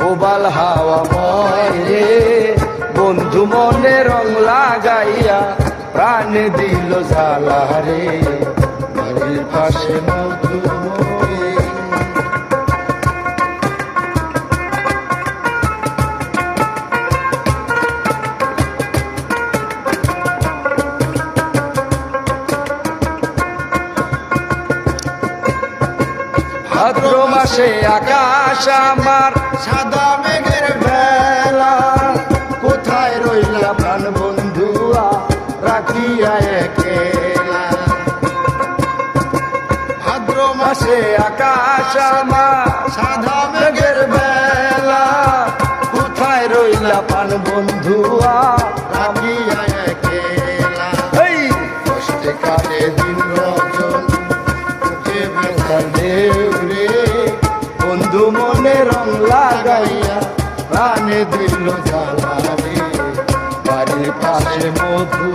ওবাল হাওয়া ময় রে বন্ধু মনে রং লাগাইয়া প্রাণ দিল জ্বালা রে বাড়ির পাশে মধুময়। ভাদ্র মাসে আকাশ আমার সাদা মেঘের বেলা, কোথায় রইলা প্রাণ বন্ধুয়া রাখিয়া একলা। ভাদ্র মাসে আকাশ আমার সাদা মেঘের বেলা, কোথায় রইলা প্রাণ বন্ধুয়া রাখিয়া একলা। এই কষ্টে কাটে দিন রজন বন্ধু মনে রং লাগাইয়া প্রাণে দিল জ্বালা রে বাড়ির পাশে মধু